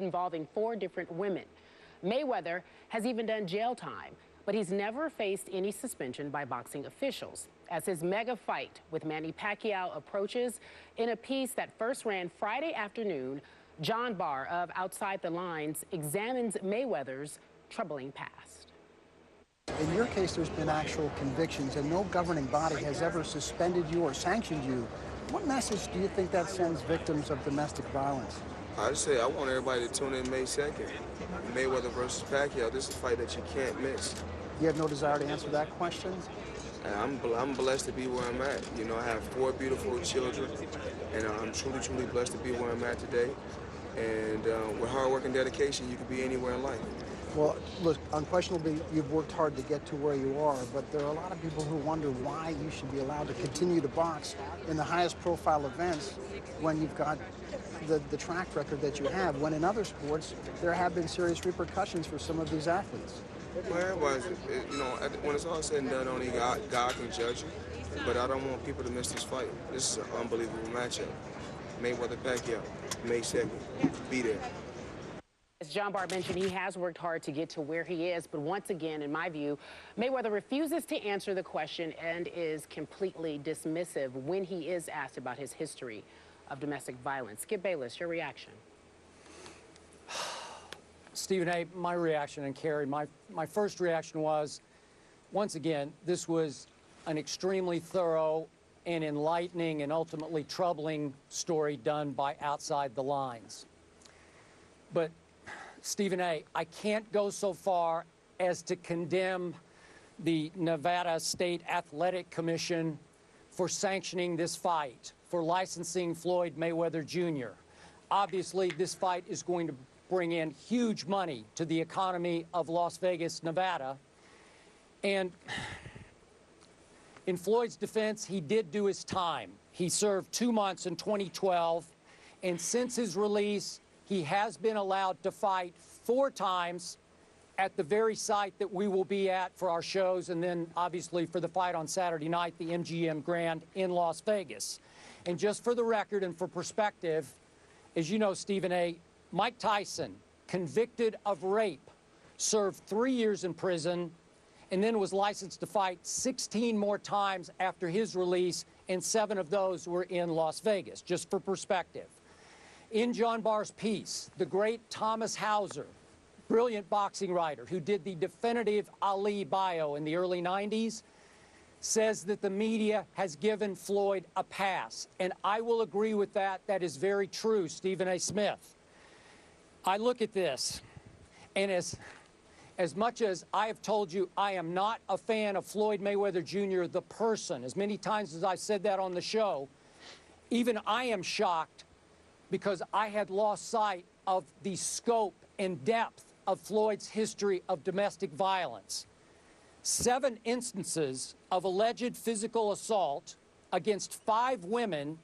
involving 4 different women. Mayweather has even done jail time, but he's never faced any suspension by boxing officials. As his mega fight with Manny Pacquiao approaches, in a piece that first ran Friday afternoon, John Barr of Outside the Lines examines Mayweather's troubling past. In your case, there's been actual convictions, and no governing body has ever suspended you or sanctioned you. What message do you think that sends victims of domestic violence? I'd say I want everybody to tune in May 2nd. Mayweather versus Pacquiao. This is a fight that you can't miss. You have no desire to answer that question? And I'm blessed to be where I'm at. You know, I have 4 beautiful children, and I'm truly, truly blessed to be where I'm at today. And with hard work and dedication, you can be anywhere in life. Well, look, unquestionably, you've worked hard to get to where you are, but there are a lot of people who wonder why you should be allowed to continue to box in the highest profile events when you've got the track record that you have, when in other sports there have been serious repercussions for some of these athletes. Well, you know, when it's all said and done, only God can judge you. But I don't want people to miss this fight. This is an unbelievable matchup. Mayweather-Pacquiao, May 2nd. Be there. As John Barr mentioned, he has worked hard to get to where he is, but once again, in my view, Mayweather refuses to answer the question and is completely dismissive when he is asked about his history of domestic violence. Skip Bayless, your reaction? Stephen A., my reaction, and Carrie, my first reaction was, once again, this was an extremely thorough and enlightening and ultimately troubling story done by Outside the Lines. But, Stephen A., I can't go so far as to condemn the Nevada State Athletic Commission for sanctioning this fight, for licensing Floyd Mayweather Jr. Obviously, this fight is going to bring in huge money to the economy of Las Vegas, Nevada. And in Floyd's defense, he did do his time. He served 2 months in 2012, and since his release, he has been allowed to fight 4 times at the very site that we will be at for our shows, and then obviously for the fight on Saturday night, the MGM Grand in Las Vegas. And just for the record and for perspective, as you know, Stephen A., Mike Tyson, convicted of rape, served 3 years in prison, and then was licensed to fight 16 more times after his release, and 7 of those were in Las Vegas, just for perspective. In John Barr's piece, the great Thomas Hauser, brilliant boxing writer who did the definitive Ali bio in the early 90s, says that the media has given Floyd a pass. And I will agree with that. That is very true, Stephen A. Smith. I look at this, and as much as I have told you I am not a fan of Floyd Mayweather Jr., the person, as many times as I've said that on the show, even I am shocked because I had lost sight of the scope and depth of Floyd's history of domestic violence. 7 instances of alleged physical assault against 5 women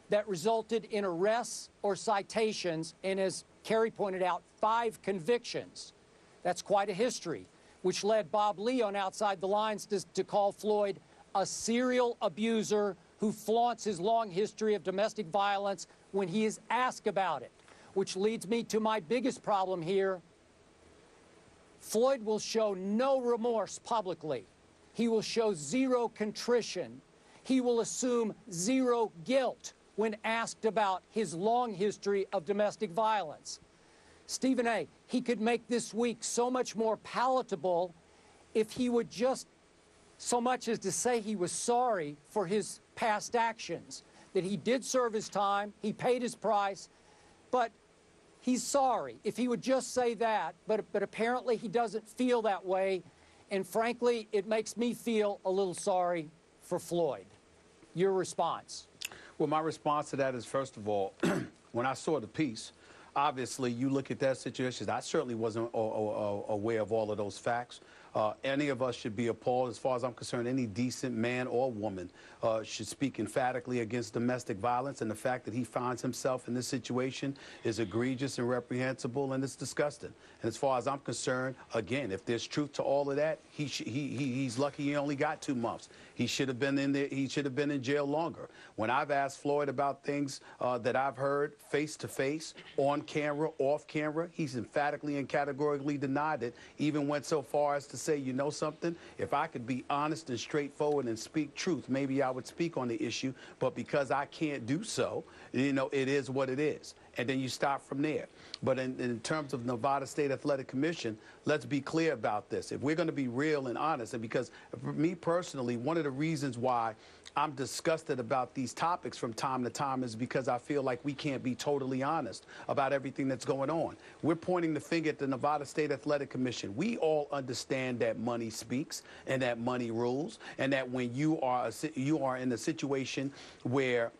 that resulted in arrests or citations, and as Kerry pointed out, 5 convictions. That's quite a history, which led Bob Lee on Outside the Lines to call Floyd a serial abuser who flaunts his long history of domestic violence when he is asked about it, which leads me to my biggest problem here. Floyd will show no remorse publicly. He will show 0 contrition. He will assume 0 guilt when asked about his long history of domestic violence. Stephen A., he could make this week so much more palatable if he would just so much as to say he was sorry for his past actions, that he did serve his time, he paid his price, but he's sorry. If he would just say that, but apparently he doesn't feel that way, and frankly, it makes me feel a little sorry for Floyd. Your response? Well, my response to that is, first of all, when I saw the piece, obviously you look at that situation, I certainly wasn't aware of all of those facts. Any of us should be appalled. As far as I'm concerned, any decent man or woman should speak emphatically against domestic violence, and the fact that he finds himself in this situation is egregious and reprehensible, and it's disgusting. And as far as I'm concerned, again, if there's truth to all of that, he's lucky he only got 2 months. He should have been in there. He should have been in jail longer. When I've asked Floyd about things that I've heard face to face, on camera, off camera, he's emphatically and categorically denied it. Even went so far as to say, you know something, if I could be honest and straightforward and speak truth, maybe I would speak on the issue. But because I can't do so, you know, it is what it is. And then you stop from there. But in terms of Nevada State Athletic Commission, let's be clear about this. If we're going to be real and honest, and because for me personally, one of the reasons why I'm disgusted about these topics from time to time is because I feel like we can't be totally honest about everything that's going on. We're pointing the finger at the Nevada State Athletic Commission. We all understand that money speaks and that money rules, and that when you are in a situation where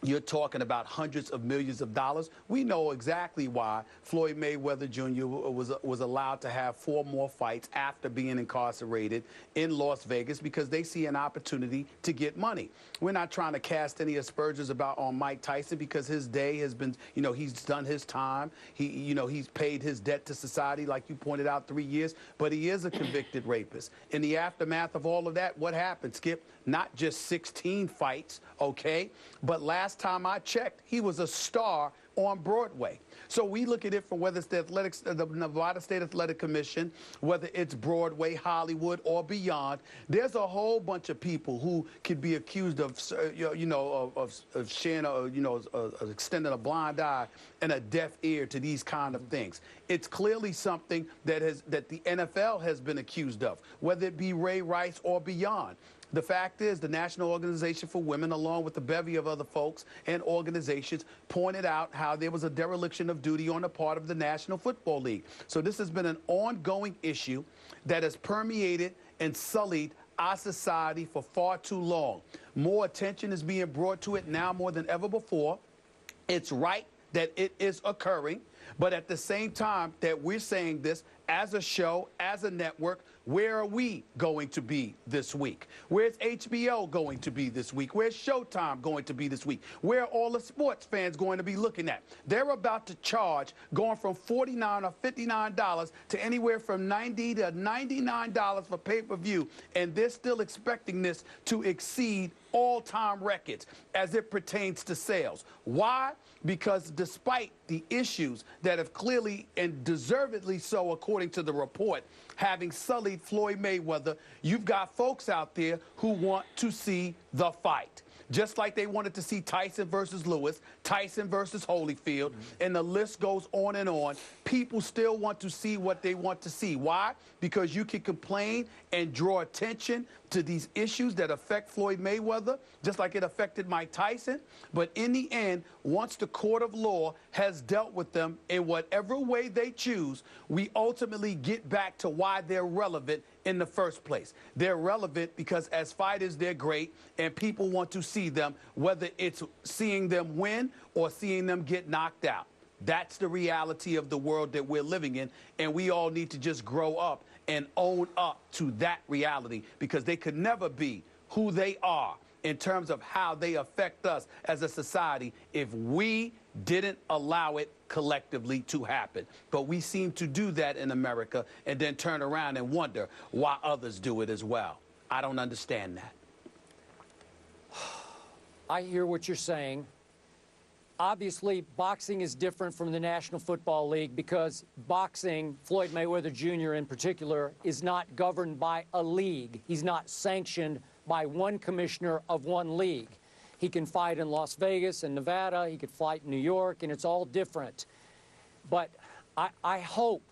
you're talking about hundreds of millions of dollars. We know exactly why Floyd Mayweather Jr. was allowed to have 4 more fights after being incarcerated in Las Vegas, because they see an opportunity to get money. We're not trying to cast any aspersions on Mike Tyson, because his day has been, you know, he's done his time. He's paid his debt to society, like you pointed out, 3 years. But he is a convicted rapist. In the aftermath of all of that, what happened, Skip? Not just 16 fights, okay? But last time I checked, he was a star on Broadway. So we look at it from whether it's the Nevada State Athletic Commission, whether it's Broadway, Hollywood, or beyond. There's a whole bunch of people who could be accused of, of sharing, extending a blind eye and a deaf ear to these kind of things. It's clearly something that the NFL has been accused of, whether it be Ray Rice or beyond. The fact is, the National Organization for Women, along with a bevy of other folks and organizations, pointed out how there was a dereliction of duty on the part of the National Football League. So this has been an ongoing issue that has permeated and sullied our society for far too long. More attention is being brought to it now more than ever before. It's right that it is occurring, but at the same time that we're saying this, as a show, as a network, where are we going to be this week? Where's HBO going to be this week? Where's Showtime going to be this week? Where are all the sports fans going to be looking at? They're about to charge, going from $49 or $59 to anywhere from $90 to $99 for pay-per-view, and they're still expecting this to exceed all-time records as it pertains to sales. Why? Because despite the issues that have clearly and deservedly so, according to the report, having sullied Floyd Mayweather, you've got folks out there who want to see the fight. Just like they wanted to see Tyson versus Lewis, Tyson versus Holyfield, and the list goes on and on. People still want to see what they want to see. Why? Because you can complain and draw attention to these issues that affect Floyd Mayweather, just like it affected Mike Tyson. But in the end, once the court of law has dealt with them in whatever way they choose, we ultimately get back to why they're relevant in the first place. They're relevant because as fighters, they're great, and people want to see them, whether it's seeing them win or seeing them get knocked out. That's the reality of the world that we're living in, and we all need to just grow up and own up to that reality, because they could never be who they are in terms of how they affect us as a society if we didn't allow it collectively to happen. But we seem to do that in America and then turn around and wonder why others do it as well. I don't understand that. I hear what you're saying. Obviously, boxing is different from the National Football League because boxing, Floyd Mayweather Jr. in particular, is not governed by a league. He's not sanctioned by one commissioner of one league. He can fight in Las Vegas and Nevada, he could fight in New York, and it's all different. But I hope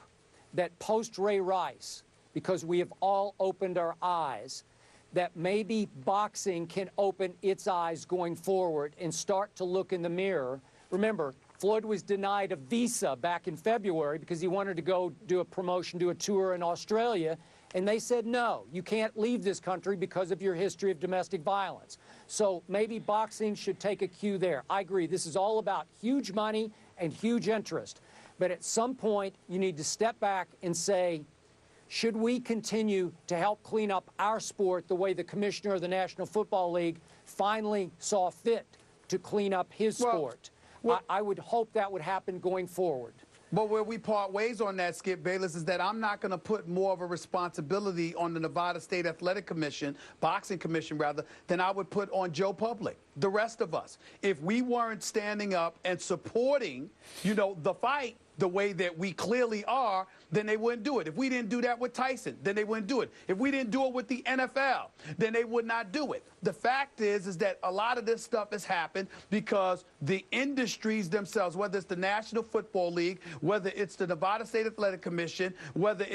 that post-Ray Rice, because we have all opened our eyes, that maybe boxing can open its eyes going forward and start to look in the mirror. Remember, Floyd was denied a visa back in February because he wanted to go do a promotion, do a tour in Australia, and they said, no, you can't leave this country because of your history of domestic violence. So maybe boxing should take a cue there. I agree, this is all about huge money and huge interest. But at some point, you need to step back and say, should we continue to help clean up our sport the way the commissioner of the National Football League finally saw fit to clean up his sport? I would hope that would happen going forward. But where we part ways on that, Skip Bayless, is that I'm not going to put more of a responsibility on the Nevada State Athletic Commission, Boxing Commission rather, than I would put on Joe Public, the rest of us. If we weren't standing up and supporting, you know, the fight the way that we clearly are, then they wouldn't do it. If we didn't do that with Tyson, then they wouldn't do it. If we didn't do it with the NFL, then they would not do it. The fact is that a lot of this stuff has happened because the industries themselves, whether it's the National Football League, whether it's the Nevada State Athletic Commission, whether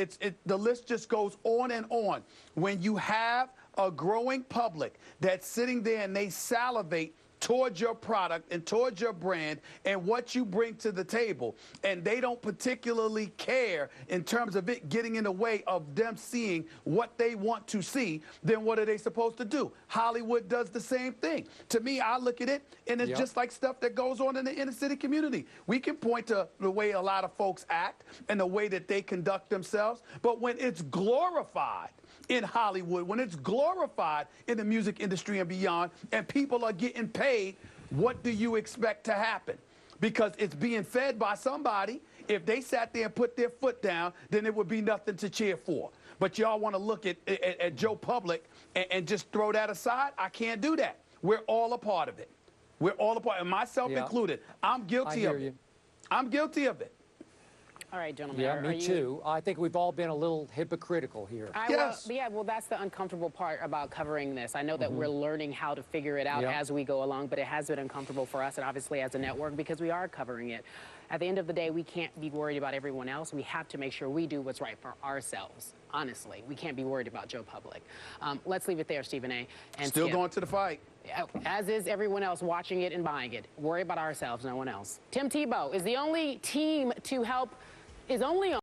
the list just goes on and on. When you have a growing public that's sitting there and they salivate towards your product and towards your brand and what you bring to the table, and they don't particularly care in terms of it getting in the way of them seeing what they want to see, then what are they supposed to do? Hollywood does the same thing. To me, I look at it, and it's just like stuff that goes on in the inner city community. We can point to the way a lot of folks act and the way that they conduct themselves, but when it's glorified in Hollywood, when it's glorified in the music industry and beyond, and people are getting paid, what do you expect to happen? Because it's being fed by somebody. If they sat there and put their foot down, then it would be nothing to cheer for. But y'all want to look at Joe Public and just throw that aside? I can't do that. We're all a part of it. We're all a part, and myself included. I'm guilty of it. I'm guilty of it. All right, gentlemen. Yeah, me too. I think we've all been a little hypocritical here. Well, that's the uncomfortable part about covering this. I know that we're learning how to figure it out as we go along, but it has been uncomfortable for us and obviously as a network because we are covering it. At the end of the day, we can't be worried about everyone else. We have to make sure we do what's right for ourselves. Honestly, we can't be worried about Joe Public. Let's leave it there, Stephen A. And still going to the fight. As is everyone else watching it and buying it. Worry about ourselves, no one else. Tim Tebow is the only team to help, is only on